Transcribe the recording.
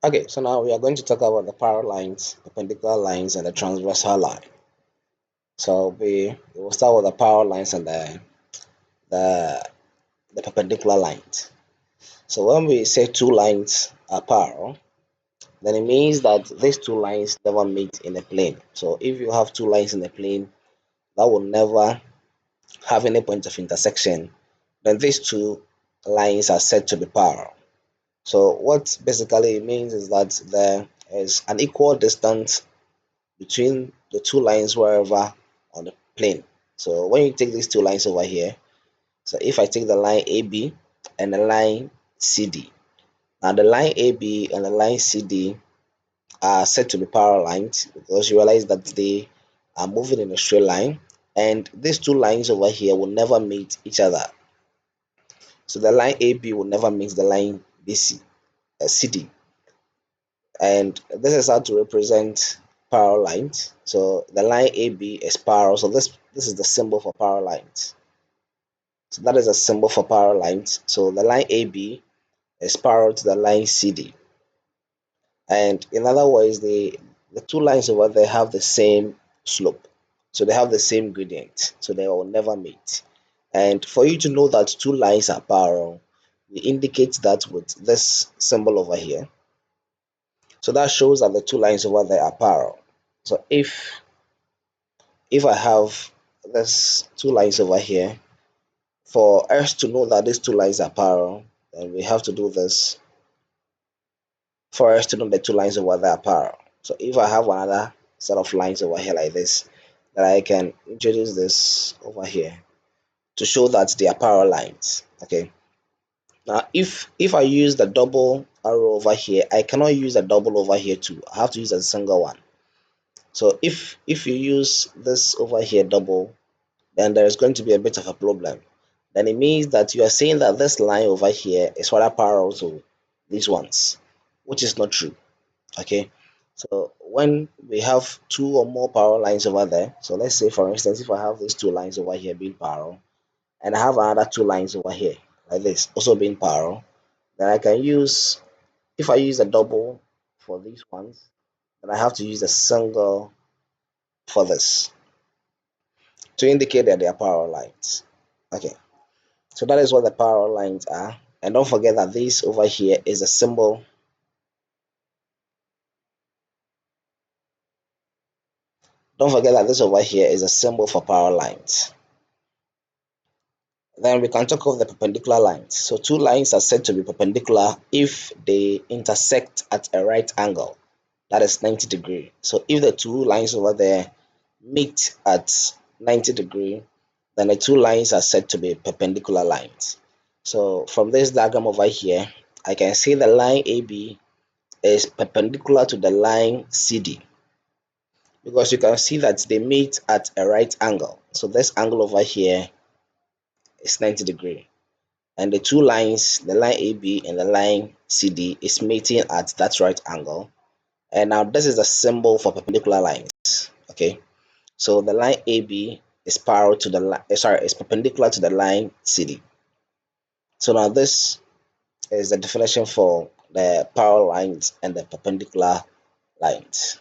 Okay, so now we are going to talk about the parallel lines, perpendicular lines, and the transversal line. So we will start with the parallel lines and the the perpendicular lines. So when we say two lines are parallel, then it means that these two lines never meet in a plane. So if you have two lines in a plane that will never have any point of intersection, then these two lines are said to be parallel. So what basically it means is that there is an equal distance between the two lines wherever on the plane. So when you take these two lines over here, so if I take the line AB and the line CD, now the line AB and the line CD are said to be parallel lines because you realize that they are moving in a straight line, and these two lines over here will never meet each other. So the line AB will never meet the line CD, and this is how to represent parallel lines. So the line AB is parallel. So this is the symbol for parallel lines. So that is a symbol for parallel lines. So the line AB is parallel to the line CD. And in other words, the two lines over there have the same slope. So they have the same gradient. So they will never meet. And for you to know that two lines are parallel, we indicate that with this symbol over here. So that shows that the two lines over there are parallel. So if I have this two lines over here, for us to know that these two lines are parallel, then we have to do this for us to know the two lines over there are parallel. So if I have another set of lines over here like this, then I can introduce this over here to show that they are parallel lines. Okay. Now if I use the double arrow over here, I cannot use a double over here too. I have to use a single one. So if you use this over here double, then there is going to be a bit of a problem. Then it means that you are saying that this line over here is rather parallel to these ones, which is not true. Okay, so when we have two or more parallel lines over there, so let's say for instance, if I have these two lines over here being parallel, and I have another two lines over here like this also being parallel, then I can use, if I use a double for these ones, then I have to use a single for this to indicate that they are parallel lines. Okay, so that is what the parallel lines are. And don't forget that this over here is a symbol. Don't forget that this over here is a symbol for parallel lines. Then we can talk of the perpendicular lines. So two lines are said to be perpendicular if they intersect at a right angle, that is 90 degree. So if the two lines over there meet at 90 degree, then the two lines are said to be perpendicular lines. So from this diagram over here, I can see the line AB is perpendicular to the line CD, because you can see that they meet at a right angle. So this angle over here is 90 degree, and the two lines, the line AB and the line CD, is meeting at that right angle. And now this is a symbol for perpendicular lines. Okay, so the line AB is parallel to the line, is perpendicular to the line CD. So now this is the definition for the parallel lines and the perpendicular lines.